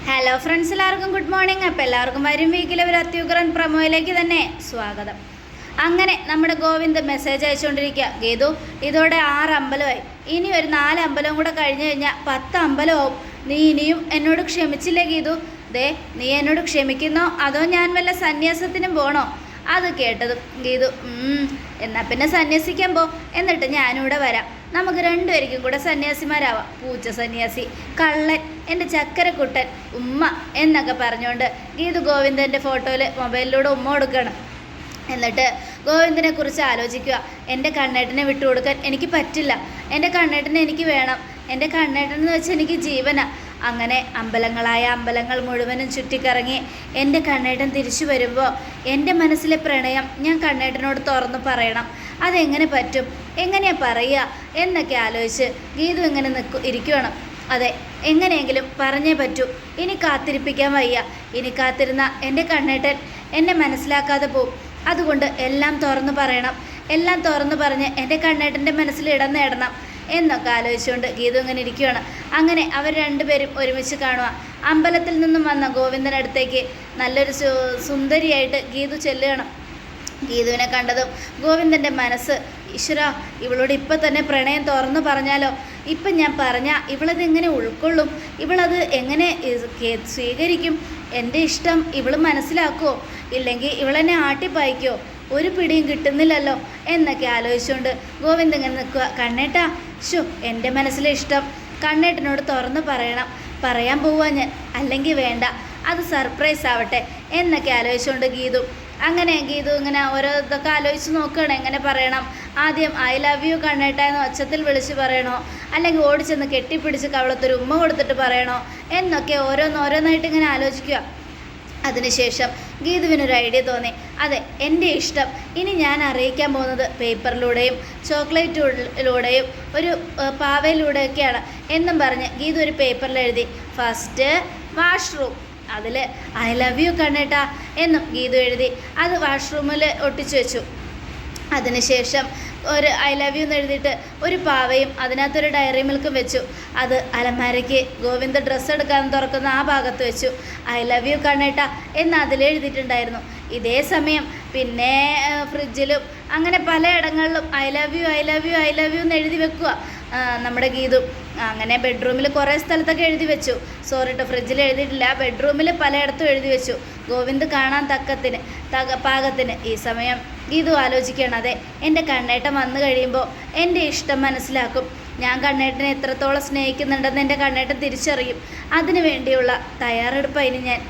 Hello friends, എല്ലാവർക്കും good morning. അപ്പോൾ എല്ലാവർക്കും വരും വീക്കിലെ ഒരു അത്യുഗ്രൻ പ്രമോയിലേക്ക് തന്നെ സ്വാഗതം. അങ്ങനെ നമ്മുടെ ഗോവിന്ദ് മെസ്സേജ് അയച്ചുകൊണ്ടിരിക്കുക, ഗീതു ഇതോടെ 6 അമ്പലമായി, ഇനി ഒരു 4 അമ്പലം കൂടെ കഴിഞ്ഞ് കഴിഞ്ഞാൽ 10 അമ്പലമാവും. നീ ഇനിയും എന്നോട് ക്ഷമിച്ചില്ലേ ഗീതു? നീ എന്നോട് ക്ഷമിക്കുന്നോ അതോ ഞാൻ വല്ല സന്യാസത്തിനും പോണോ? അത് കേട്ടതും ഗീതു എന്നാൽ പിന്നെ സന്യാസിക്കാൻ പോ, എന്നിട്ട് ഞാനിവിടെ വരാം, നമുക്ക് രണ്ടുപേർക്കും കൂടെ സന്യാസിമാരാവാം. പൂച്ച സന്യാസി, കള്ളൻ, എൻ്റെ ചക്കരക്കുട്ടൻ, ഉമ്മ എന്നൊക്കെ പറഞ്ഞുകൊണ്ട് ഗീതു ഗോവിന്ദൻ്റെ ഫോട്ടോയിൽ മൊബൈലിലൂടെ ഉമ്മ കൊടുക്കണം. എന്നിട്ട് ഗോവിന്ദനെ കുറിച്ച് ആലോചിക്കുക. എൻ്റെ കണ്ണേട്ടനെ വിട്ടുകൊടുക്കാൻ എനിക്ക് പറ്റില്ല, എൻ്റെ കണ്ണേട്ടനെ എനിക്ക് വേണം, എൻ്റെ കണ്ണേട്ടൻ എന്ന് വെച്ചാൽ എനിക്ക് ജീവനാണ്. അങ്ങനെ അമ്പലങ്ങൾ മുഴുവനും ചുറ്റിക്കറങ്ങി എൻ്റെ കണ്ണേട്ടൻ തിരിച്ചു വരുമ്പോൾ എൻ്റെ മനസ്സിലെ പ്രണയം ഞാൻ കണ്ണേട്ടനോട് തുറന്നു പറയണം. അതെങ്ങനെ പറ്റും, എങ്ങനെയാണ് പറയുക എന്നൊക്കെ ആലോചിച്ച് ഗീതു ഇങ്ങനെ ഇരിക്കണം. അതെ, എങ്ങനെയെങ്കിലും പറഞ്ഞേ പറ്റൂ. ഇനി കാത്തിരിപ്പിക്കാൻ വയ്യ. ഇനി കാത്തിരുന്ന എൻ്റെ കണ്ണേട്ടൻ എന്നെ മനസ്സിലാക്കാതെ പോവും. അതുകൊണ്ട് എല്ലാം തുറന്നു പറയണം, എല്ലാം തുറന്നു പറഞ്ഞ് എൻ്റെ കണ്ണേട്ടൻ്റെ മനസ്സിൽ ഇടം നേടണം എന്നൊക്കെ ആലോചിച്ചുകൊണ്ട് ഗീതു ഇങ്ങനെ ഇരിക്കുകയാണ്. അങ്ങനെ അവർ രണ്ടുപേരും ഒരുമിച്ച് കാണുക. അമ്പലത്തിൽ നിന്നും വന്ന ഗോവിന്ദനടുത്തേക്ക് നല്ലൊരു സുന്ദരിയായിട്ട് ഗീതു ചെല്ലുകയാണ്. ഗീതുവിനെ കണ്ടതും ഗോവിന്ദൻ്റെ മനസ്സ്, ഈശ്വര, ഇവളോട് ഇപ്പം തന്നെ പ്രണയം തുറന്നു പറഞ്ഞാലോ? ഇപ്പം ഞാൻ പറഞ്ഞാൽ ഇവളത് എങ്ങനെ ഉൾക്കൊള്ളും? ഇവളത് എങ്ങനെ സ്വീകരിക്കും? എൻ്റെ ഇഷ്ടം ഇവൾ മനസ്സിലാക്കുമോ? ഇല്ലെങ്കിൽ ഇവളെന്നെ ആട്ടിപ്പായിക്കോ? ഒരു പിടിയും കിട്ടുന്നില്ലല്ലോ എന്നൊക്കെ ആലോചിച്ചുകൊണ്ട് ഗോവിന്ദ് ഇങ്ങനെ നിൽക്കുക. കണ്ണേട്ടാ, എൻ്റെ മനസ്സിലെ ഇഷ്ടം കണ്ണേട്ടനോട് തുറന്നു പറയാൻ പോവാ ഞാൻ, അല്ലെങ്കിൽ വേണ്ട, അത് സർപ്രൈസ് ആവട്ടെ എന്നൊക്കെ ആലോചിച്ചുകൊണ്ട് ഗീതു ഇങ്ങനെ ഓരോ ഇതൊക്കെ ആലോചിച്ച് നോക്കുകയാണ്. എങ്ങനെ പറയണം? ആദ്യം ഐ ലവ് യു കണ്ണേട്ട എന്ന് ഒച്ചത്തിൽ വിളിച്ച് പറയണോ, അല്ലെങ്കിൽ ഓടിച്ചെന്ന് കെട്ടിപ്പിടിച്ച് കവളത്തൊരു ഉമ്മ കൊടുത്തിട്ട് പറയണോ എന്നൊക്കെ ഓരോന്നായിട്ട് ഇങ്ങനെ ആലോചിക്കുക. അതിനുശേഷം ഗീതുവിനൊരു ഐഡിയ തോന്നി. അതെ, എൻ്റെ ഇഷ്ടം ഇനി ഞാൻ അറിയിക്കാൻ പോകുന്നത് പേപ്പറിലൂടെയും ചോക്ലേറ്റിലൂടെയും ഒരു പാവയിലൂടെയൊക്കെയാണ് എന്നും പറഞ്ഞ് ഗീതു ഒരു പേപ്പറിൽ എഴുതി, ഫസ്റ്റ് വാഷ്റൂം, അതിൽ ഐ ലവ് യു കണ്ണേട്ടാ എന്നും ഗീതു എഴുതി അത് വാഷ്റൂമിൽ ഒട്ടിച്ചു വെച്ചു. അതിനുശേഷം ഒരു ഐ ലവ് യു എന്ന് എഴുതിയിട്ട് ഒരു പാവയും അതിനകത്തൊരു ഡയറി മിൽക്കും വെച്ചു. അത് അലമാരയ്ക്ക് ഗോവിന്ദ് ഡ്രസ്സ് എടുക്കാൻ തുറക്കുന്ന ആ ഭാഗത്ത് വെച്ചു. ഐ ലവ് യു കണ്ണേട്ട എന്ന് അതിലെഴുതിയിട്ടുണ്ടായിരുന്നു. ഇതേ സമയം പിന്നെ ഫ്രിഡ്ജിലും അങ്ങനെ പലയിടങ്ങളിലും I love you I love you I love you എന്ന് എഴുതി വെക്കുക നമ്മുടെ ഗീതു. അങ്ങനെ ബെഡ്റൂമിൽ കുറേ സ്ഥലത്തൊക്കെ എഴുതി വെച്ചു. ഫ്രിഡ്ജിൽ എഴുതിയിട്ടില്ല, ബെഡ്റൂമിൽ പലയിടത്തും എഴുതി വെച്ചു, ഗോവിന്ദ് കാണാൻ പാകത്തിന്. ഈ സമയം ഗീതു ആലോചിക്കണം, അതെ, എൻ്റെ കണ്ണേട്ടൻ വന്നു കഴിയുമ്പോൾ എൻ്റെ ഇഷ്ടം മനസ്സിലാക്കും, ഞാൻ കണ്ണേട്ടനെ എത്രത്തോളം സ്നേഹിക്കുന്നുണ്ടെന്ന് എൻ്റെ കണ്ണേട്ടൻ തിരിച്ചറിയും. അതിനു വേണ്ടിയുള്ള തയ്യാറെടുപ്പായിന് ഞാൻ.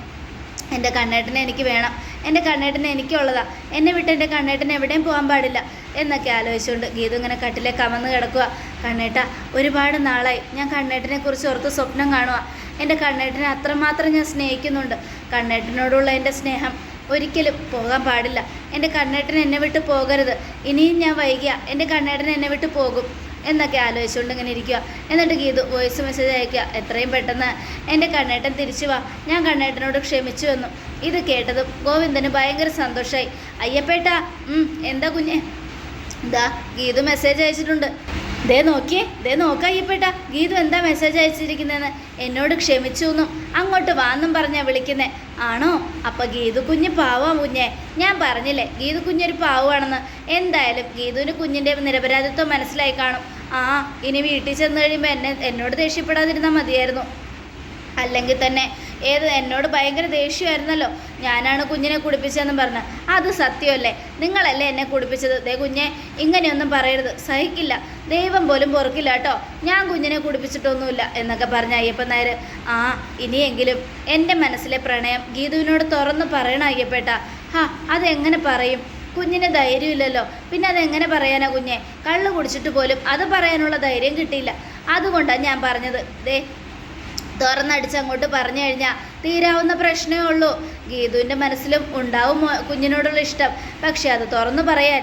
എൻ്റെ കണ്ണേട്ടനെ എനിക്ക് വേണം, എൻ്റെ കണ്ണേട്ടനെ എനിക്കുള്ളതാണ്, എന്നെ വിട്ട് എൻ്റെ കണ്ണേട്ടനെ എവിടെയും പോകാൻ പാടില്ല എന്നൊക്കെ ആലോചിച്ചുകൊണ്ട് ഗീതു ഇങ്ങനെ കട്ടിലേക്ക് കമന്ന് കിടക്കുക. കണ്ണേട്ട, ഒരുപാട് നാളായി ഞാൻ കണ്ണേട്ടനെ കുറിച്ച് ഓർത്ത് സ്വപ്നം കാണുക. എൻ്റെ കണ്ണേട്ടനെ അത്രമാത്രം ഞാൻ സ്നേഹിക്കുന്നുണ്ട്. കണ്ണേട്ടനോടുള്ള എൻ്റെ സ്നേഹം ഒരിക്കലും പോകാൻ പാടില്ല. എൻ്റെ കണ്ണേട്ടൻ എന്നെ വിട്ട് പോകരുത്. ഇനിയും ഞാൻ വൈകിയ എൻ്റെ കണ്ണേട്ടൻ എന്നെ വിട്ട് പോകും എന്നൊക്കെ ആലോചിച്ചുകൊണ്ട് ഇങ്ങനെ ഇരിക്കുക. എന്നിട്ട് ഗീതു വോയിസ് മെസ്സേജ് അയക്കുക, എത്രയും പെട്ടെന്ന് എൻ്റെ കണ്ണേട്ടൻ തിരിച്ചു വാ, ഞാൻ കണ്ണേട്ടനോട് ക്ഷമിച്ചു എന്നും. ഇത് കേട്ടതും ഗോവിന്ദന് ഭയങ്കര സന്തോഷമായി. അയ്യപ്പേട്ടാ, എന്താ കുഞ്ഞെ? ഗീതു മെസ്സേജ് അയച്ചിട്ടുണ്ട്. നോക്ക അയ്യപ്പേട്ടാ, ഗീതു എന്താ മെസ്സേജ് അയച്ചിരിക്കുന്നതെന്ന്. എന്നോട് ക്ഷമിച്ചു എന്നും അങ്ങോട്ട് വാന്നും പറഞ്ഞാൽ വിളിക്കുന്നേ. ആണോ? അപ്പം ഗീതു കുഞ്ഞ് പാവാം കുഞ്ഞെ. ഞാൻ പറഞ്ഞില്ലേ ഗീതു കുഞ്ഞൊരു പാവാണെന്ന്. എന്തായാലും ഗീതുവിന് കുഞ്ഞിൻ്റെ നിരപരാധിത്വം മനസ്സിലായി കാണും. ഇനി വീട്ടിൽ ചെന്ന് കഴിയുമ്പോൾ എന്നോട് ദേഷ്യപ്പെടാതിരുന്നാൽ മതിയായിരുന്നു. അല്ലെങ്കിൽ തന്നെ എന്നോട് ഭയങ്കര ദേഷ്യമായിരുന്നല്ലോ, ഞാനാണ് കുഞ്ഞിനെ കുടിപ്പിച്ചതെന്ന് പറഞ്ഞ്. അത് സത്യമല്ലേ? നിങ്ങളല്ലേ എന്നെ കുടിപ്പിച്ചത്. കുഞ്ഞെ, ഇങ്ങനെയൊന്നും പറയരുത്, സഹിക്കില്ല, ദൈവം പോലും പൊറുക്കില്ല കേട്ടോ, ഞാൻ കുഞ്ഞിനെ കുടിപ്പിച്ചിട്ടൊന്നുമില്ല എന്നൊക്കെ പറഞ്ഞ അയ്യപ്പൻ നായർ. ഇനിയെങ്കിലും എൻ്റെ മനസ്സിലെ പ്രണയം ഗീതുവിനോട് തുറന്ന് പറയണം അയ്യപ്പേട്ട. അതെങ്ങനെ പറയും? കുഞ്ഞിന് ധൈര്യമില്ലല്ലോ, പിന്നെ അതെങ്ങനെ പറയാനാ കുഞ്ഞെ? കള്ളു കുടിച്ചിട്ട് പോലും അത് പറയാനുള്ള ധൈര്യം കിട്ടിയില്ല. അതുകൊണ്ടാണ് ഞാൻ പറഞ്ഞത്. തുറന്നടിച്ച് അങ്ങോട്ട് പറഞ്ഞു കഴിഞ്ഞാൽ തീരാവുന്ന പ്രശ്നമേ ഉള്ളൂ. ഗീതുവിൻ്റെ മനസ്സിലും ഉണ്ടാവും കുഞ്ഞിനോടുള്ള ഇഷ്ടം. പക്ഷെ അത് തുറന്നു പറയാൻ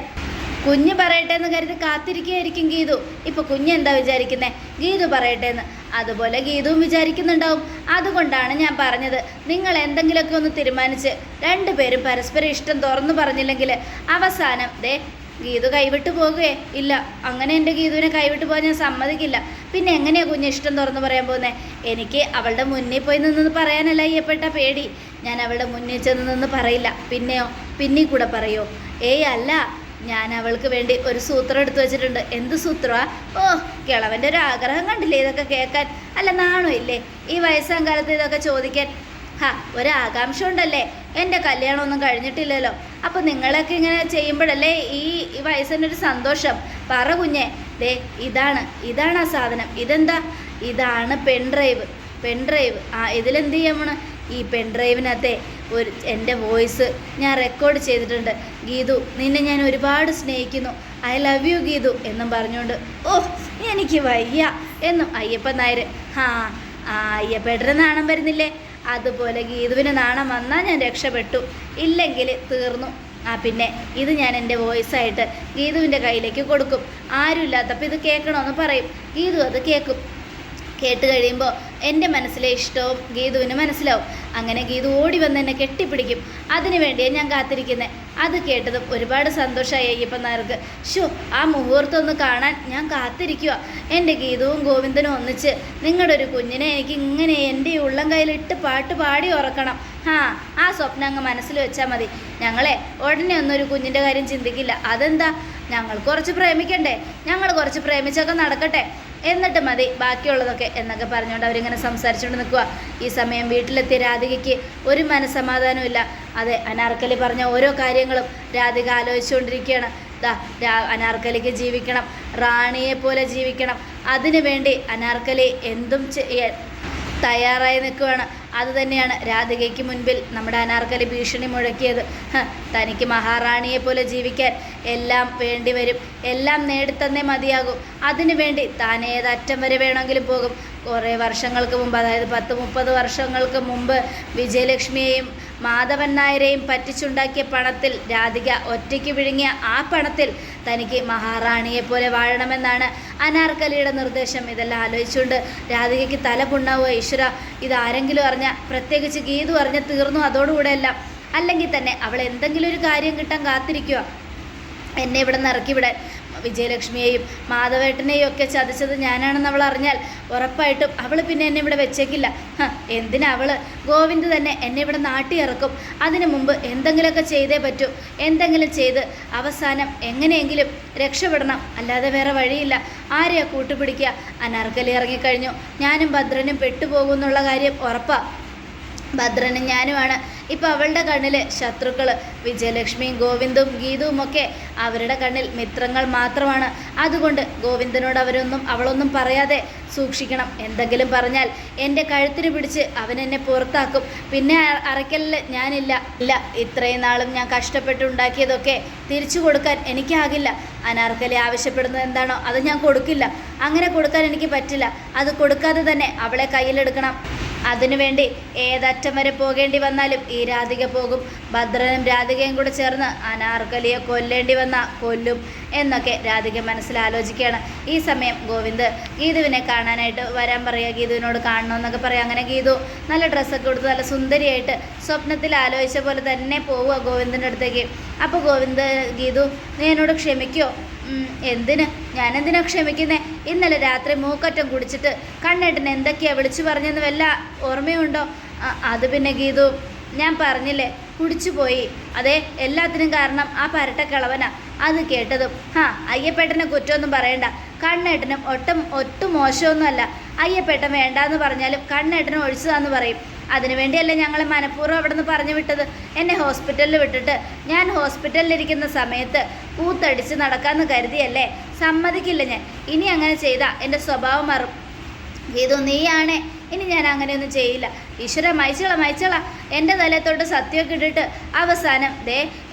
കുഞ്ഞ് പറയട്ടെ എന്ന് കരുതി കാത്തിരിക്കുകയായിരിക്കും ഗീതു. ഇപ്പോൾ കുഞ്ഞെന്താ വിചാരിക്കുന്നത്? ഗീതു പറയട്ടെ എന്ന്. അതുപോലെ ഗീതുവും വിചാരിക്കുന്നുണ്ടാവും. അതുകൊണ്ടാണ് ഞാൻ പറഞ്ഞത്, നിങ്ങൾ എന്തെങ്കിലുമൊക്കെ ഒന്ന് തീരുമാനിച്ച് രണ്ടുപേരും പരസ്പരം ഇഷ്ടം തുറന്നു പറഞ്ഞില്ലെങ്കിൽ അവസാനം ഗീതു കൈവിട്ട് പോകുകയെ ഇല്ല. അങ്ങനെ എൻ്റെ ഗീതുവിനെ കൈവിട്ട് പോകാൻ ഞാൻ സമ്മതിക്കില്ല. പിന്നെ എങ്ങനെയാണ് കുഞ്ഞ് ഇഷ്ടം തുറന്ന് പറയാൻ പോകുന്നത്? എനിക്ക് അവളുടെ മുന്നിൽ പോയി നിന്ന് പറയാനല്ല അയ്യപ്പെട്ട പേടി. ഞാൻ അവളുടെ മുന്നിൽ ചെന്ന് നിന്ന് പറയില്ല. പിന്നെയോ? പിന്നീ കൂടെ പറയോ? ഏയ് അല്ല, ഞാൻ അവൾക്ക് വേണ്ടി ഒരു സൂത്രം എടുത്തു വെച്ചിട്ടുണ്ട്. എന്ത് സൂത്രമാണ്? ഓ, കിളവൻ്റെ ഒരു ആഗ്രഹം കണ്ടില്ലേ ഇതൊക്കെ കേൾക്കാൻ? അല്ല, നാണോ ഇല്ലേ ഈ വയസ്സാം കാലത്ത് ഇതൊക്കെ ചോദിക്കാൻ? ഒരാകാംക്ഷ ഉണ്ടല്ലേ? എൻ്റെ കല്യാണമൊന്നും കഴിഞ്ഞിട്ടില്ലല്ലോ. അപ്പോൾ നിങ്ങളൊക്കെ ഇങ്ങനെ ചെയ്യുമ്പോഴല്ലേ ഈ വയസ്സിനൊരു സന്തോഷം. പറ കുഞ്ഞേ. ദേ ഇതാണ് ആ സാധനം. ഇതെന്താ? ഇതാണ് പെൺഡ്രൈവ്. ഇതിലെന്ത് ചെയ്യണം? ഈ പെൺഡ്രൈവിനകത്തെ എൻ്റെ വോയിസ് ഞാൻ റെക്കോർഡ് ചെയ്തിട്ടുണ്ട്. ഗീതു, നിന്നെ ഞാൻ ഒരുപാട് സ്നേഹിക്കുന്നു. ഐ ലവ് യു ഗീതു എന്നും പറഞ്ഞുകൊണ്ട് ഓ എനിക്ക് വയ്യ എന്നും അയ്യപ്പൻ നായർ. അയ്യപ്പേട്ടന് നാണം വരുന്നില്ലേ? അതുപോലെ ഗീതുവിന് നാണം വന്നാൽ ഞാൻ രക്ഷപ്പെട്ടു, ഇല്ലെങ്കിൽ തീർന്നു. പിന്നെ ഇത് ഞാൻ എൻ്റെ വോയിസായിട്ട് ഗീതുവിൻ്റെ കയ്യിലേക്ക് കൊടുക്കും. ആരുമില്ലാത്തപ്പോൾ ഇത് കേൾക്കണമെന്ന് പറയും. ഗീതു അത് കേൾക്കും. കേട്ട് കഴിയുമ്പോൾ എൻ്റെ മനസ്സിലെ ഇഷ്ടവും ഗീതുവിന് മനസ്സിലാവും. അങ്ങനെ ഗീതു ഓടി വന്ന് എന്നെ കെട്ടിപ്പിടിക്കും. അതിനു വേണ്ടിയാണ് ഞാൻ കാത്തിരിക്കുന്നത്. അത് കേട്ടതും ഒരുപാട് സന്തോഷമായി അയ്യപ്പൻ നായർക്ക്. ആ മുഹൂർത്തം ഒന്ന് കാണാൻ ഞാൻ കാത്തിരിക്കുക. എൻ്റെ ഗീതുവും ഗോവിന്ദനും ഒന്നിച്ച് നിങ്ങളുടെ ഒരു കുഞ്ഞിനെ എനിക്ക് ഇങ്ങനെ എൻ്റെ ഉള്ളം കയ്യിലിട്ട് പാട്ട് പാടി ഉറക്കണം. ആ സ്വപ്നം അങ്ങ് മനസ്സിൽ വെച്ചാൽ മതി. ഞങ്ങളെ ഉടനെ ഒന്നും ഒരു കുഞ്ഞിൻ്റെ കാര്യം ചിന്തിക്കില്ല. അതെന്താ? ഞങ്ങൾ കുറച്ച് പ്രേമിക്കണ്ടേ? ഞങ്ങൾ കുറച്ച് പ്രേമിച്ചൊക്കെ നടക്കട്ടെ, എന്നിട്ട് മതി ബാക്കിയുള്ളതൊക്കെ എന്നൊക്കെ പറഞ്ഞുകൊണ്ട് അവരിങ്ങനെ സംസാരിച്ചുകൊണ്ട് നിൽക്കുക. ഈ സമയം വീട്ടിലെത്തിയ രാധികയ്ക്ക് ഒരു മനസ്സമാധാനമില്ല. അതെ, അനാർക്കലി പറഞ്ഞ ഓരോ കാര്യങ്ങളും രാധിക ആലോചിച്ചുകൊണ്ടിരിക്കുകയാണ്. അനാർക്കലിക്ക് ജീവിക്കണം, റാണിയെ പോലെ ജീവിക്കണം. അതിനു വേണ്ടി അനാർക്കലി എന്തും തയ്യാറായി നിൽക്കുകയാണ്. അതുതന്നെയാണ് രാധികയ്ക്ക് മുൻപിൽ നമ്മുടെ അനാർക്കലി ഭീഷണി മുഴക്കിയത്. തനിക്ക് മഹാറാണിയെ പോലെ ജീവിക്കാൻ എല്ലാം വേണ്ടി വരും, എല്ലാം നേടിത്തന്നേ മതിയാകും. അതിനു വേണ്ടി താൻ ഏതറ്റം വരെ വേണമെങ്കിലും പോകും. കുറേ വർഷങ്ങൾക്ക് മുമ്പ്, അതായത് 10-30 വർഷങ്ങൾക്ക് മുമ്പ് വിജയലക്ഷ്മിയെയും മാധവൻ നായരെയും പറ്റിച്ചുണ്ടാക്കിയ പണത്തിൽ രാധിക ഒറ്റയ്ക്ക് വിഴുങ്ങിയ ആ പണത്തിൽ തനിക്ക് മഹാറാണിയെപ്പോലെ വാഴണമെന്നാണ് അനാർക്കലിയുടെ നിർദ്ദേശം. ഇതെല്ലാം ആലോചിച്ചുകൊണ്ട് രാധികയ്ക്ക് തല പുണ്ണാവുക. ഈശ്വര, ഇതാരെങ്കിലും അറിഞ്ഞാൽ, പ്രത്യേകിച്ച് ഗീതു അറിഞ്ഞ് തീർന്നു അതോടുകൂടെ എല്ലാം. അല്ലെങ്കിൽ തന്നെ അവൾ എന്തെങ്കിലും ഒരു കാര്യം കിട്ടാൻ കാത്തിരിക്കുക, എന്നെ ഇവിടെ നിന്ന് ഇറക്കിവിടാൻ. വിജയലക്ഷ്മിയെയും മാധവേട്ടനെയും ഒക്കെ ചതിച്ചത് ഞാനാണെന്ന് അവൾ അറിഞ്ഞാൽ ഉറപ്പായിട്ടും അവൾ പിന്നെ എന്നെ ഇവിടെ വെച്ചേക്കില്ല. എന്തിനാ അവൾ? ഗോവിന്ദ് തന്നെ എന്നെ ഇവിടെ നാട്ടി ഇറക്കും. അതിനു മുമ്പ് എന്തെങ്കിലുമൊക്കെ ചെയ്തേ പറ്റൂ. എന്തെങ്കിലും ചെയ്ത് അവസാനം എങ്ങനെയെങ്കിലും രക്ഷപ്പെടണം, അല്ലാതെ വേറെ വഴിയില്ല. ആരെയാ കൂട്ടുപിടിക്കുക? അനാർക്കലി ഇറങ്ങിക്കഴിഞ്ഞു. ഞാനും ഭദ്രനും പെട്ടുപോകുന്നുള്ള കാര്യം ഉറപ്പാണ്. ഭദ്രനും ഞാനുമാണ് ഇപ്പോൾ അവളുടെ കണ്ണിൽ ശത്രുക്കൾ. വിജയലക്ഷ്മിയും ഗോവിന്ദും ഗീതുവും ഒക്കെ അവരുടെ കണ്ണിൽ മിത്രങ്ങൾ മാത്രമാണ്. അതുകൊണ്ട് ഗോവിന്ദനോട് അവളൊന്നും പറയാതെ സൂക്ഷിക്കണം. എന്തെങ്കിലും പറഞ്ഞാൽ എൻ്റെ കഴുത്തിന് പിടിച്ച് അവൻ എന്നെ പുറത്താക്കും. പിന്നെ അറയ്ക്കലിൽ ഞാനില്ല. ഇത്രയും നാളും ഞാൻ കഷ്ടപ്പെട്ടുണ്ടാക്കിയതൊക്കെ തിരിച്ചു കൊടുക്കാൻ എനിക്കാകില്ല. അനാർക്കലി ആവശ്യപ്പെടുന്നത് എന്താണോ അത് ഞാൻ കൊടുക്കില്ല. അങ്ങനെ കൊടുക്കാൻ എനിക്ക് പറ്റില്ല. അത് കൊടുക്കാതെ തന്നെ അവളെ കയ്യിലെടുക്കണം. അതിനുവേണ്ടി ഏതറ്റം വരെ പോകേണ്ടി വന്നാലും ഈ രാധിക പോകും. ഭദ്രനും രാധികയും കൂടെ ചേർന്ന് അനാർക്കലിയെ കൊല്ലേണ്ടി വന്നാൽ കൊല്ലും എന്നൊക്കെ രാധിക മനസ്സിലാലോചിക്കുകയാണ്. ഈ സമയം ഗോവിന്ദ് ഗീതുവിനെ കാണാനായിട്ട് വരാൻ പറയുക. ഗീതുവിനോട് കാണണമെന്നൊക്കെ പറയാം. അങ്ങനെ ഗീതു നല്ല ഡ്രസ്സൊക്കെ കൊടുത്ത് നല്ല സുന്ദരിയായിട്ട് സ്വപ്നത്തിൽ ആലോചിച്ച പോലെ തന്നെ പോവുക ഗോവിന്ദൻ്റെ അടുത്തേക്ക്. അപ്പോൾ ഗോവിന്ദ്, ഗീതു, നീ എന്നോട് ക്ഷമിക്കുമോ? എന്തിന്? ഞാനെന്തിനാ ക്ഷമിക്കുന്നേ? ഇന്നലെ രാത്രി മൂക്കറ്റം കുടിച്ചിട്ട് കണ്ണേട്ടൻ എന്തൊക്കെയാണ് വിളിച്ചു പറഞ്ഞെന്ന് വല്ല ഓർമ്മയുണ്ടോ? അത് പിന്നെ ഗീതു, ഞാൻ പറഞ്ഞില്ലേ, കുടിച്ചു പോയി. അതെ, എല്ലാത്തിനും കാരണം ആ പരട്ടക്കിളവനാ. അത് കേട്ടതും അയ്യപ്പേട്ടനെ കുറ്റമൊന്നും പറയണ്ട. കണ്ണേട്ടനും ഒട്ടും മോശമൊന്നുമല്ല. അയ്യപ്പേട്ടൻ വേണ്ടാന്ന് പറഞ്ഞാലും കണ്ണേട്ടനും ഒഴിച്ചതാന്ന് പറയും. അതിനുവേണ്ടിയല്ലേ ഞങ്ങളെ മനഃപൂർവ്വം അവിടെ നിന്ന് പറഞ്ഞു വിട്ടത്. എന്നെ ഹോസ്പിറ്റലിൽ വിട്ടിട്ട് ഞാൻ ഹോസ്പിറ്റലിലിരിക്കുന്ന സമയത്ത് കൂത്തടിച്ച് നടക്കാമെന്ന് കരുതിയല്ലേ? സമ്മതിക്കില്ല ഞാൻ. ഇനി അങ്ങനെ ചെയ്താൽ എൻ്റെ സ്വഭാവം മാറും. ഗീതു, നീയാണേ. ഇനി ഞാൻ അങ്ങനെയൊന്നും ചെയ്യില്ല. ഈശ്വര, മയച്ചള എൻ്റെ തലത്തോട്ട് സത്യമൊക്കെ ഇട്ടിട്ട് അവസാനം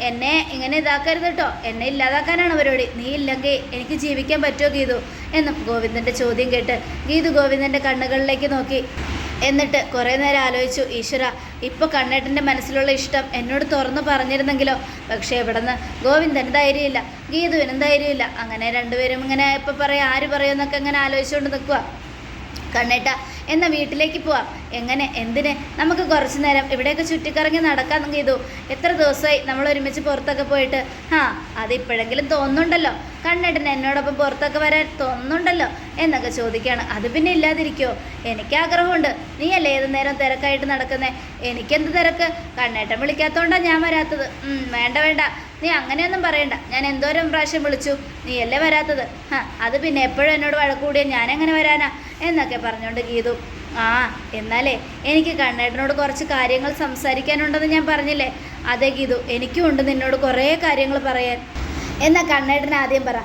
എന്നെ ഇങ്ങനെ ഇതാക്കരുത് കേട്ടോ. എന്നെ ഇല്ലാതാക്കാനാണ് പരിപാടി. നീ ഇല്ലെങ്കിൽ എനിക്ക് ജീവിക്കാൻ പറ്റുമോ ഗീതു എന്നും ഗോവിന്ദൻ്റെ ചോദ്യം കേട്ട് ഗീതു ഗോവിന്ദൻ്റെ കണ്ണുകളിലേക്ക് നോക്കി. എന്നിട്ട് കുറേ നേരം ആലോചിച്ചു. ഈശ്വര, ഇപ്പോൾ കണ്ണേട്ടൻ്റെ മനസ്സിലുള്ള ഇഷ്ടം എന്നോട് തുറന്നു പറഞ്ഞിരുന്നെങ്കിലോ. പക്ഷേ ഇവിടുന്ന് ഗോവിന്ദന് ധൈര്യമില്ല, ഗീതുവിനും ധൈര്യമില്ല. അങ്ങനെ രണ്ടുപേരും ഇങ്ങനെ ഇപ്പം പറയാം, ആര് പറയുമെന്നൊക്കെ ഇങ്ങനെ ആലോചിച്ചുകൊണ്ട് നിൽക്കുക. കണ്ണേട്ട, എന്നാൽ വീട്ടിലേക്ക് പോവാം. എങ്ങനെ, എന്തിന്? നമുക്ക് കുറച്ച് നേരം ഇവിടെയൊക്കെ ചുറ്റിക്കറങ്ങി നടക്കാൻ ചെയ്തു. എത്ര ദിവസമായി നമ്മൾ ഒരുമിച്ച് പുറത്തൊക്കെ പോയിട്ട്. അതിപ്പോഴെങ്കിലും തോന്നുന്നുണ്ടല്ലോ, കണ്ണേട്ടന് എന്നോടൊപ്പം പുറത്തൊക്കെ വരാൻ തോന്നുന്നുണ്ടല്ലോ എന്നൊക്കെ ചോദിക്കുകയാണ്. അത് പിന്നെ ഇല്ലാതിരിക്കുമോ? എനിക്ക് ആഗ്രഹമുണ്ട്. നീയല്ലേ ഏത് നേരം തിരക്കായിട്ട് നടക്കുന്നേ? എനിക്കെന്ത് തിരക്ക്? കണ്ണേട്ടൻ വിളിക്കാത്തതുകൊണ്ടാണ് ഞാൻ വരാത്തത്. വേണ്ട വേണ്ട, നീ അങ്ങനെയൊന്നും പറയണ്ട. ഞാൻ എന്തോരം പ്രാവശ്യം വിളിച്ചു, നീയല്ലേ വരാത്തത്. അത് പിന്നെ എപ്പോഴും എന്നോട് വഴക്കൂടിയ ഞാനെങ്ങനെ വരാനാ എന്നൊക്കെ പറഞ്ഞുകൊണ്ട് ഗീതു, എന്നാലേ എനിക്ക് കണ്ണേട്ടനോട് കുറച്ച് കാര്യങ്ങൾ സംസാരിക്കാനുണ്ടെന്ന് ഞാൻ പറഞ്ഞില്ലേ? അതെ ഗീതു, എനിക്കും ഉണ്ട് നിന്നോട് കുറേ കാര്യങ്ങൾ പറയാൻ. എന്നാൽ കണ്ണേട്ടൻ ആദ്യം പറ.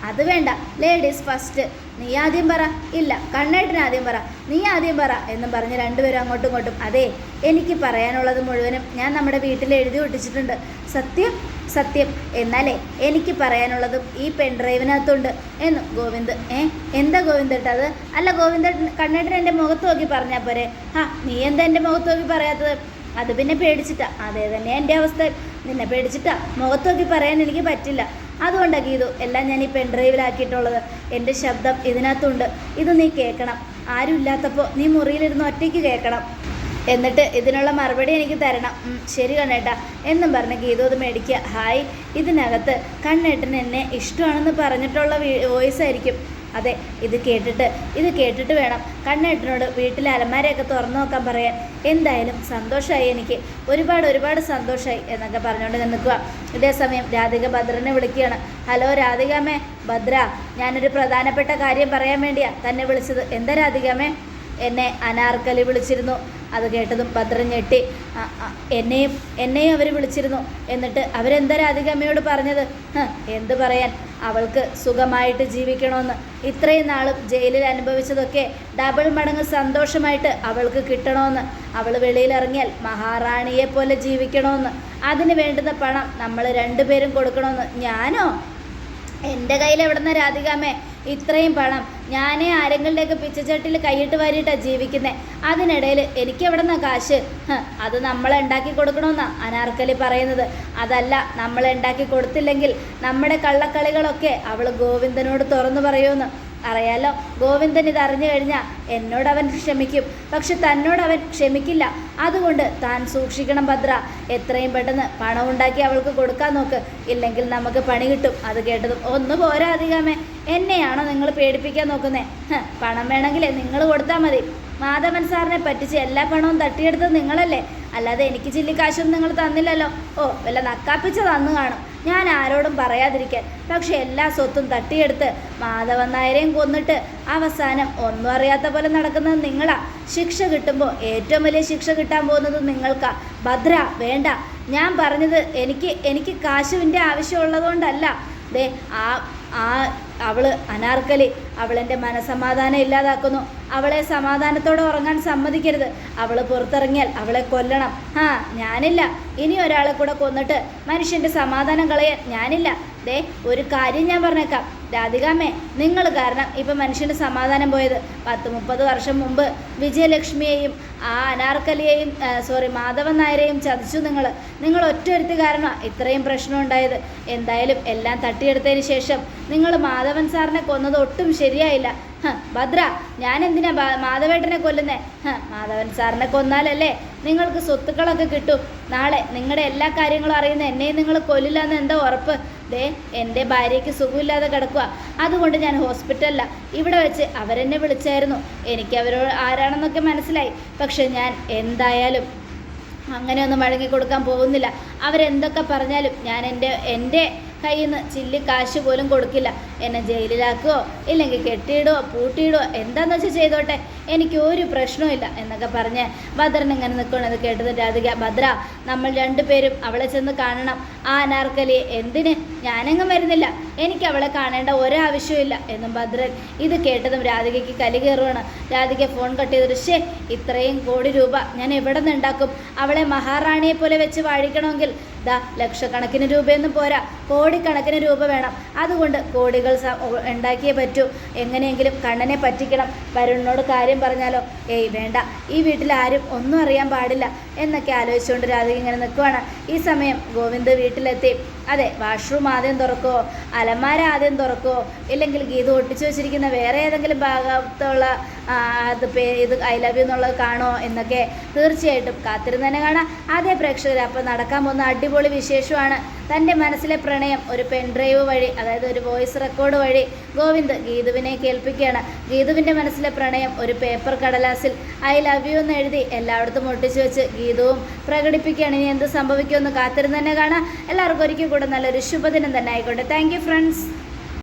അത് വേണ്ട, ലേഡീസ് ഫസ്റ്റ്. നീ ആദ്യം പറ. ഇല്ല, കണ്ണേട്ടൻ ആദ്യം പറ, നീ ആദ്യം പറ എന്നും പറഞ്ഞ് രണ്ടുപേരും അങ്ങോട്ടും ഇങ്ങോട്ടും. അതെ, എനിക്ക് പറയാനുള്ളത് മുഴുവനും ഞാൻ നമ്മുടെ വീട്ടിൽ എഴുതി ഒട്ടിച്ചിട്ടുണ്ട്. സത്യം സത്യം. എന്നാലേ എനിക്ക് പറയാനുള്ളതും ഈ പെൺഡ്രൈവിനകത്തുണ്ട് എന്നും ഗോവിന്ദ്. എന്താ ഗോവിന്ദേട്ട അത്? അല്ല ഗോവിന്ദേട്ടൻ, കണ്ണേട്ടൻ എൻ്റെ മുഖത്ത് നോക്കി പറഞ്ഞാൽ പോരെ? നീ എന്താ എൻ്റെ മുഖത്ത് നോക്കി പറയാത്തത്? അത് പിന്നെ പേടിച്ചിട്ടാ. അതേ തന്നെ എൻ്റെ അവസ്ഥ. നിന്നെ പേടിച്ചിട്ടാ മുഖത്ത് നോക്കി പറയാൻ എനിക്ക് പറ്റില്ല. അതുകൊണ്ടാണ് ഗീതു എല്ലാം ഞാൻ ഈ പെൺഡ്രൈവിലാക്കിയിട്ടുള്ളത്. എൻ്റെ ശബ്ദം ഇതിനകത്തുണ്ട്. ഇത് നീ കേൾക്കണം. ആരും ഇല്ലാത്തപ്പോൾ നീ മുറിയിലിരുന്ന് ഒറ്റയ്ക്ക് കേൾക്കണം. എന്നിട്ട് ഇതിനുള്ള മറുപടി എനിക്ക് തരണം. ശരി കണ്ണേട്ടാ എന്നും പറഞ്ഞ് ഗീതു അത് മേടിക്കുക. ഹായ്, ഇതിനകത്ത് കണ്ണേട്ടൻ എന്നെ ഇഷ്ടമാണെന്ന് പറഞ്ഞിട്ടുള്ള വോയിസ് ആയിരിക്കും. അതെ, ഇത് കേട്ടിട്ട് വേണം കണ്ണേട്ടനോട് വീട്ടിലെ അലമാരയൊക്കെ തുറന്നു നോക്കാൻ പറയാൻ. എന്തായാലും സന്തോഷമായി, എനിക്ക് ഒരുപാട് സന്തോഷമായി എന്നൊക്കെ പറഞ്ഞുകൊണ്ട് നിൽക്കുക. ഇതേസമയം രാധിക ഭദ്രനെ വിളിക്കുകയാണ്. ഹലോ രാധികാമ്മേ. ഭദ്ര, ഞാനൊരു പ്രധാനപ്പെട്ട കാര്യം പറയാൻ വേണ്ടിയാണ് തന്നെ വിളിച്ചത്. എന്താ രാധികാമ്മേ? എന്നെ അനാർക്കലി വിളിച്ചിരുന്നു. അത് കേട്ടതും ഭദ്രൻ ഞെട്ടി. എന്നെയും അവർ വിളിച്ചിരുന്നു. എന്നിട്ട് അവരെന്താ രാധികാമ്മയോട് പറഞ്ഞത്? എന്ത് പറയാൻ, അവൾക്ക് സുഖമായിട്ട് ജീവിക്കണമെന്ന്. ഇത്രയും നാളും ജയിലിൽ അനുഭവിച്ചതൊക്കെ ഡബിൾ മടങ്ങ് സന്തോഷമായിട്ട് അവൾക്ക് കിട്ടണമെന്ന്. അവൾ വെളിയിലിറങ്ങിയാൽ മഹാറാണിയെ പോലെ ജീവിക്കണമെന്ന്. അതിന് വേണ്ടുന്ന പണം നമ്മൾ രണ്ടുപേരും കൊടുക്കണമെന്ന്. ഞാനോ? എൻ്റെ കയ്യിൽ എവിടുന്ന രാധികാമ്മേ ഇത്രയും പണം? ഞാനേ ആരെങ്കിലുടെയൊക്കെ പിച്ചച്ചട്ടിയിൽ കൈയിട്ട് വാരിയിട്ടാണ് ജീവിക്കുന്നത്. അതിനിടയിൽ എനിക്ക് എവിടുന്ന കാശ്? അത് നമ്മളുണ്ടാക്കി കൊടുക്കണമെന്നാണ് അനാർക്കലി പറയുന്നത്. അതല്ല, നമ്മളുണ്ടാക്കി കൊടുത്തില്ലെങ്കിൽ നമ്മുടെ കള്ളക്കളികളൊക്കെ അവൾ ഗോവിന്ദനോട് തുറന്നു പറയുമെന്ന്. അറിയാലോ, ഗോവിന്ദൻ ഇതറിഞ്ഞു കഴിഞ്ഞാൽ എന്നോടവൻ ക്ഷമിക്കും, പക്ഷെ തന്നോടവൻ ക്ഷമിക്കില്ല. അതുകൊണ്ട് താൻ സൂക്ഷിക്കണം ഭദ്ര. എത്രയും പെട്ടെന്ന് പണം ഉണ്ടാക്കി അവൾക്ക് കൊടുക്കാൻ നോക്ക്, ഇല്ലെങ്കിൽ നമുക്ക് പണി കിട്ടും. അത് കേട്ടതും ഒന്ന് പോരാ അധികമേ, എന്നെയാണോ നിങ്ങൾ പേടിപ്പിക്കാൻ നോക്കുന്നത്? പണം വേണമെങ്കിലേ നിങ്ങൾ കൊടുത്താൽ മതി. മാധവൻ സാറിനെ പറ്റിച്ച് എല്ലാ പണവും തട്ടിയെടുത്തത് നിങ്ങളല്ലേ, അല്ലാതെ എനിക്ക് ചില്ലിക്കാശൊന്നും നിങ്ങൾ തന്നില്ലല്ലോ. വല്ല നക്കാപ്പിച്ച തന്നു കാണും, ഞാൻ ആരോടും പറയാതിരിക്കാൻ. പക്ഷെ എല്ലാ സ്വത്തും തട്ടിയെടുത്ത് മാധവൻ നായരെയും കൊന്നിട്ട് അവസാനം ഒന്നും അറിയാത്ത പോലെ നടക്കുന്നത് നിങ്ങളാ. ശിക്ഷ കിട്ടുമ്പോൾ ഏറ്റവും വലിയ ശിക്ഷ കിട്ടാൻ പോകുന്നത് നിങ്ങൾക്കാ. ഭദ്ര വേണ്ട, ഞാൻ പറഞ്ഞത് എനിക്ക് കാശുവിൻ്റെ ആവശ്യമുള്ളതുകൊണ്ടല്ല. ദേ അവള് അനാർക്കലി അവളെൻ്റെ മനസമാധാനം ഇല്ലാതാക്കുന്നു. അവളെ സമാധാനത്തോടെ ഉറങ്ങാൻ സമ്മതിക്കരുത്. അവൾ പുറത്തിറങ്ങിയാൽ അവളെ കൊല്ലണം. ഞാനില്ല. ഇനി ഒരാളെ കൂടെ കൊന്നിട്ട് മനുഷ്യൻ്റെ സമാധാനം കളയാൻ ഞാനില്ല. ദേ ഒരു കാര്യം ഞാൻ പറഞ്ഞേക്കാം രാധികാമ്മേ, നിങ്ങൾ കാരണം ഇപ്പം മനുഷ്യൻ്റെ സമാധാനം പോയത്. 30 വർഷം മുമ്പ് വിജയലക്ഷ്മിയെയും ആ അനാർക്കലിയെയും മാധവൻ നായരെയും ചതിച്ചു നിങ്ങൾ ഒറ്റൊരുത്തി കാരണമാണ് ഇത്രയും പ്രശ്നം ഉണ്ടായത്. എന്തായാലും എല്ലാം തട്ടിയെടുത്തതിന് ശേഷം നിങ്ങൾ മാധവൻ സാറിനെ കൊന്നത് ഒട്ടും ശരിയായില്ല. ഭദ്ര, ഞാൻ എന്തിനാ മാധവേട്ടനെ കൊല്ലുന്നേ? മാധവൻ സാറിനെ കൊന്നാലല്ലേ നിങ്ങൾക്ക് സ്വത്തുക്കളൊക്കെ കിട്ടും. നാളെ നിങ്ങളുടെ എല്ലാ കാര്യങ്ങളും അറിയുന്ന എന്നെയും നിങ്ങൾ കൊല്ലില്ല എന്ന് എന്താ ഉറപ്പ്? ദേ എൻ്റെ ഭാര്യയ്ക്ക് സുഖമില്ലാതെ കിടക്കുക. അതുകൊണ്ട് ഞാൻ ഹോസ്പിറ്റലിലാണ്. ഇവിടെ വെച്ച് അവരെന്നെ വിളിച്ചായിരുന്നു. എനിക്ക് അവരോട് ആരാണെന്നൊക്കെ മനസ്സിലായി. പക്ഷെ ഞാൻ എന്തായാലും അങ്ങനെയൊന്നും വഴങ്ങി കൊടുക്കാൻ പോകുന്നില്ല. അവരെന്തൊക്കെ പറഞ്ഞാലും ഞാൻ എൻ്റെ കയ്യിൽ നിന്ന് ചില്ലി കാശ് പോലും കൊടുക്കില്ല. എന്നെ ജയിലിലാക്കുകയോ ഇല്ലെങ്കിൽ കെട്ടിയിടുകയോ പൂട്ടിയിടുകയോ എന്താണെന്ന് വെച്ചാൽ ചെയ്തോട്ടെ, എനിക്ക് ഒരു പ്രശ്നവുമില്ല എന്നൊക്കെ പറഞ്ഞ് ഭദ്രൻ ഇങ്ങനെ നിൽക്കണത് കേട്ടത് രാധിക, ഭദ്ര നമ്മൾ രണ്ടുപേരും അവളെ ചെന്ന് കാണണം. ആ അനാർക്കലിയെ. എന്തിന്? ഞാനെങ്ങും വരുന്നില്ല, എനിക്ക് അവളെ കാണേണ്ട ഒരാവശ്യമില്ല എന്നും ഭദ്രൻ. ഇത് കേട്ടതും രാധികയ്ക്ക് കലി കയറുകയാണ്. രാധിക ഫോൺ കട്ട് ചെയ്തിട്ട്, ശേ ഇത്രയും കോടി രൂപ ഞാൻ എവിടെ നിന്ന് ഉണ്ടാക്കും? അവളെ മഹാറാണിയെ പോലെ വെച്ച് വാഴിക്കണമെങ്കിൽ ലക്ഷക്കണക്കിന് രൂപയൊന്നും പോരാ, കോടിക്കണക്കിന് രൂപ വേണം. അതുകൊണ്ട് കോടികൾ ഉണ്ടാക്കിയേ പറ്റൂ. എങ്ങനെയെങ്കിലും കണ്ണനെ പറ്റിക്കണം. വരുണിനോട് കാര്യം പറഞ്ഞാലോ? വേണ്ട, ഈ വീട്ടിൽ ആരും ഒന്നും അറിയാൻ പാടില്ല എന്നൊക്കെ ആലോചിച്ചുകൊണ്ട് രാധിക ഇങ്ങനെ നിൽക്കുവാണ്. ഈ സമയം ഗോവിന്ദ് വീട്ടിലെത്തി. അതെ, വാഷ്റൂം ആദ്യം തുറക്കോ, അലമാര ആദ്യം തുറക്കോ, ഇല്ലെങ്കിൽ ഗീതു ഒട്ടിച്ചു വെച്ചിരിക്കുന്ന വേറെ ഏതെങ്കിലും ഭാഗത്തുള്ള ഇത് ഐ ലവ് യു എന്നുള്ളത് കാണോ എന്നൊക്കെ തീർച്ചയായിട്ടും കാത്തിരുന്ന് തന്നെ കാണാം. അതേ പ്രേക്ഷകർ, അപ്പോൾ നടക്കാൻ പോകുന്ന അടിപൊളി വിശേഷമാണ്. തൻ്റെ മനസ്സിലെ പ്രണയം ഒരു പെൻഡ്രൈവ് വഴി, അതായത് ഒരു വോയിസ് റെക്കോർഡ് വഴി ഗോവിന്ദ് ഗീതുവിനെ കേൾപ്പിക്കുകയാണ്. ഗീതുവിൻ്റെ മനസ്സിലെ പ്രണയം ഒരു പേപ്പർ കടലാസിൽ ഐ ലവ് യു എന്ന് എഴുതി എല്ലായിടത്തും ഒട്ടിച്ചു വെച്ച് ഗീതുവും പ്രകടിപ്പിക്കുകയാണ്. ഇനി എന്ത് സംഭവിക്കുമെന്ന് കാത്തിരുന്ന് തന്നെ കാണാം. എല്ലാവർക്കും ഒരിക്കൽ കൂടെ നല്ലൊരു ശുഭദിനം തന്നെ ആയിക്കോട്ടെ. Thank you friends.